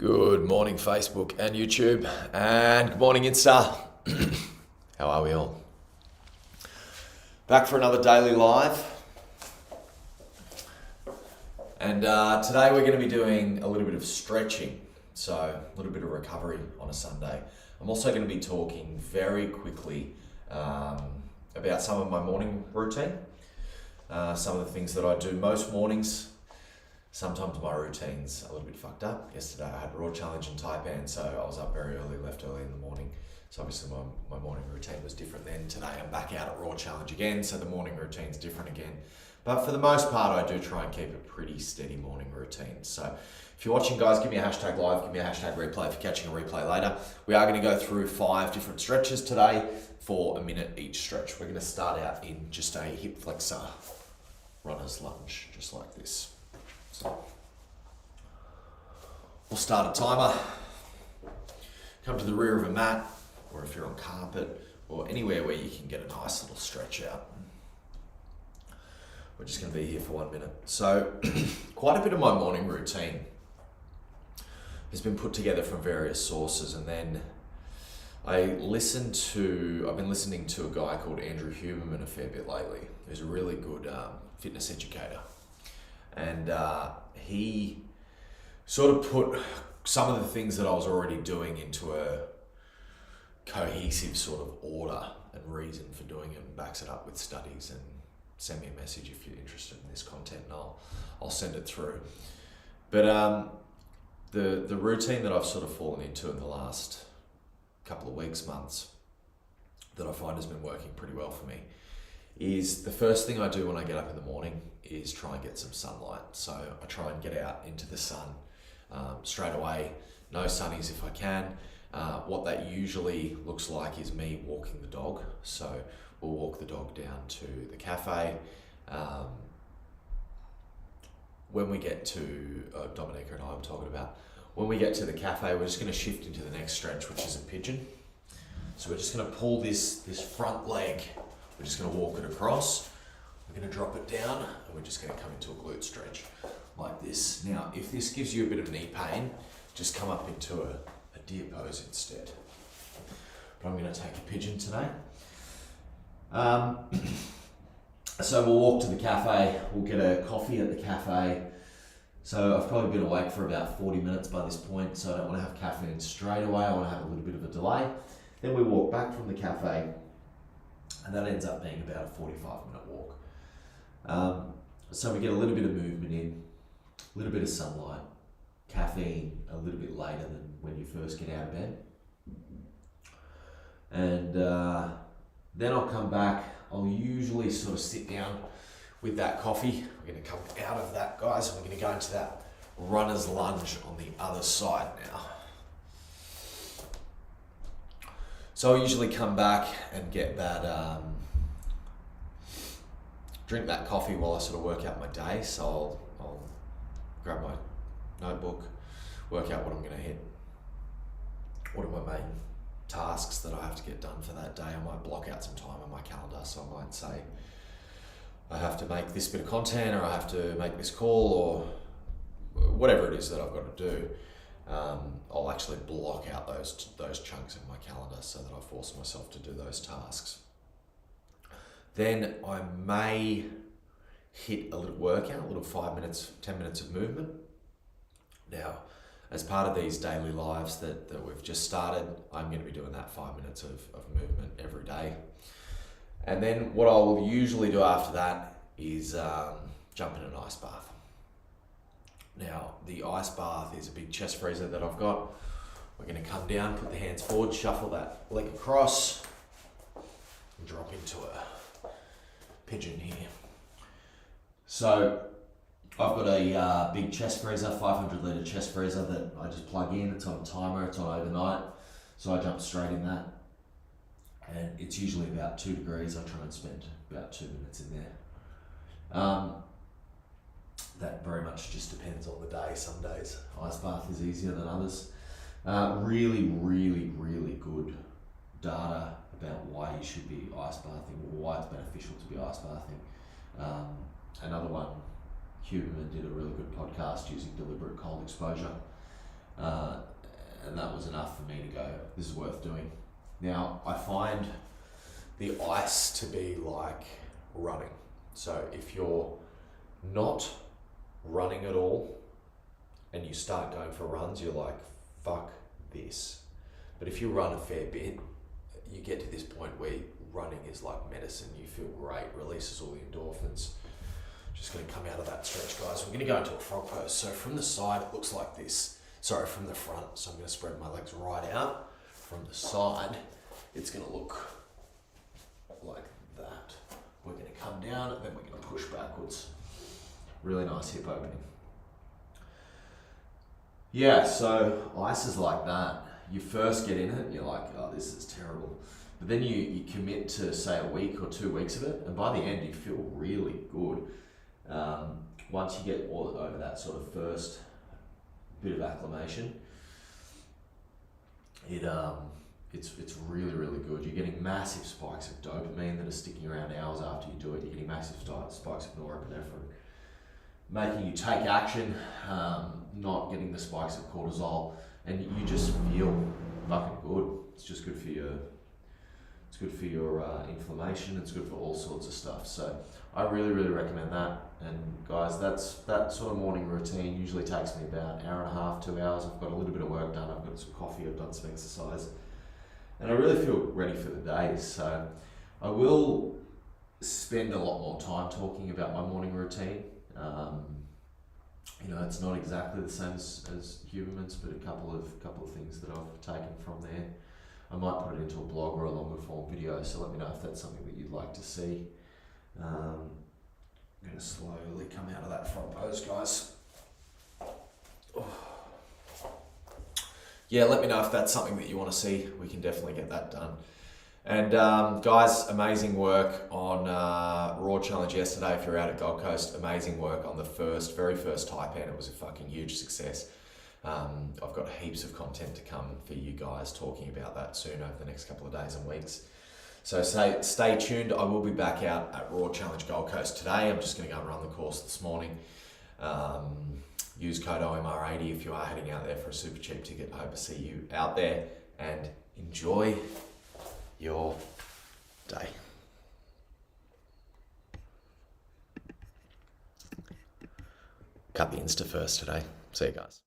Good morning, Facebook and YouTube, and good morning, Insta. How are we all? Back for another daily live. And today we're going to be doing a little bit of stretching, so a little bit of recovery on a Sunday. I'm also going to be talking very quickly about some of my morning routine, some of the things that I do most mornings. Sometimes my routine's a little bit fucked up. Yesterday I had Raw Challenge in Taipan, so I was up very early, left early in the morning. So obviously my morning routine was different then. Today I'm back out at Raw Challenge again, so the morning routine's different again. But for the most part, I do try and keep a pretty steady morning routine. So if you're watching, guys, give me a hashtag live, give me a hashtag replay if you're catching a replay later. We are going to go through 5 different stretches today for a minute each stretch. We're going to start out in just a hip flexor runner's lunge, just like this. So we'll start a timer, come to the rear of a mat, or if you're on carpet, or anywhere where you can get a nice little stretch out. We're just going to be here for 1 minute. So quite a bit of my morning routine has been put together from various sources, and then I've been listening to a guy called Andrew Huberman a fair bit lately, who's a really good fitness educator. And he sort of put some of the things that I was already doing into a cohesive sort of order and reason for doing it, and backs it up with studies. And send me a message if you're interested in this content, and I'll send it through. But the routine that I've sort of fallen into in the last couple of weeks, months, that I find has been working pretty well for me, is the first thing I do when I get up in the morning is try and get some sunlight. So I try and get out into the sun straight away, no sunnies if I can. What that usually looks like is me walking the dog. So we'll walk the dog down to the cafe. When we get to, Dominica and I am talking about, when we get to the cafe, we're just going to shift into the next stretch, which is a pigeon. So we're just going to pull this front leg. We're just going to walk it across, we're going to drop it down, and we're just going to come into a glute stretch like this. Now, if this gives you a bit of knee pain, just come up into a deer pose instead. But I'm going to take a pigeon today. So we'll walk to the cafe, we'll get a coffee at the cafe. So I've probably been awake for about 40 minutes by this point, so I don't want to have caffeine straight away, I want to have a little bit of a delay. Then we walk back from the cafe, and that ends up being about a 45-minute walk. So we get a little bit of movement in, a little bit of sunlight, caffeine a little bit later than when you first get out of bed. And then I'll come back, I'll usually sort of sit down with that coffee. We're going to come out of that, guys, and we're going to go into that runner's lunge on the other side now. So I'll usually come back and get that, drink that coffee while I sort of work out my day. So I'll grab my notebook, work out what I'm going to hit. What are my main tasks that I have to get done for that day? I might block out some time on my calendar. So I might say, I have to make this bit of content, or I have to make this call, or whatever it is that I've got to do. I'll actually block out those chunks in my calendar so that I force myself to do those tasks. Then I may hit a little workout, a little 5 minutes, 10 minutes of movement. Now, as part of these daily lives that we've just started, I'm going to be doing that 5 minutes of movement every day. And then what I will usually do after that is jump in an ice bath. Now, the ice bath is a big chest freezer that I've got. We're going to come down, put the hands forward, shuffle that leg across, and drop into a pigeon here. So I've got a big chest freezer, 500 litre chest freezer that I just plug in. It's on a timer, it's on overnight. So I jump straight in that. And it's usually about 2 degrees. I try and spend about 2 minutes in there. That very much just depends on the day. Some days ice bath is easier than others. Really, really, really good data about why you should be ice bathing, or why it's beneficial to be ice bathing. Another one, Huberman did a really good podcast using deliberate cold exposure. and that was enough for me to go, this is worth doing. Now, I find the ice to be like running. So if you're not running at all and you start going for runs, you're like, fuck this. But if you run a fair bit, you get to this point where running is like medicine. You feel great, releases all the endorphins. Just going to come out of that stretch, guys. We're going to go into a frog pose. So from the side, it looks like this. Sorry, from the front. So I'm going to spread my legs right out. From the side, it's going to look like that. We're going to come down and then we're going to push backwards. Really nice hip opening. Yeah, so ice is like that. You first get in it, you're like, oh, this is terrible. But then you commit to, say, a week or 2 weeks of it, and by the end you feel really good. Once you get all over that sort of first bit of acclimation, it's really, really good. You're getting massive spikes of dopamine that are sticking around hours after you do it. You're getting massive spikes of norepinephrine, making you take action, not getting the spikes of cortisol, and you just feel fucking good. It's just good for your inflammation. It's good for all sorts of stuff. So I really, really recommend that. And guys, that sort of morning routine usually takes me about an hour and a half, 2 hours. I've got a little bit of work done. I've got some coffee. I've done some exercise, and I really feel ready for the day. So I will spend a lot more time talking about my morning routine. It's not exactly the same as Huberman's, but a couple of things that I've taken from there. I might put it into a blog or a longer form video, so let me know if that's something that you'd like to see. I'm going to slowly come out of that front pose, guys. Yeah, let me know if that's something that you want to see. We can definitely get that done. And guys, amazing work on Raw Challenge yesterday. If you're out at Gold Coast, amazing work on the very first Taipan. It was a fucking huge success. I've got heaps of content to come for you guys talking about that soon over the next couple of days and weeks. So stay tuned. I will be back out at Raw Challenge Gold Coast today. I'm just going to go and run the course this morning. Use code OMR80 if you are heading out there for a super cheap ticket. I hope to see you out there, and enjoy your day. Cut the Insta first today. See you guys.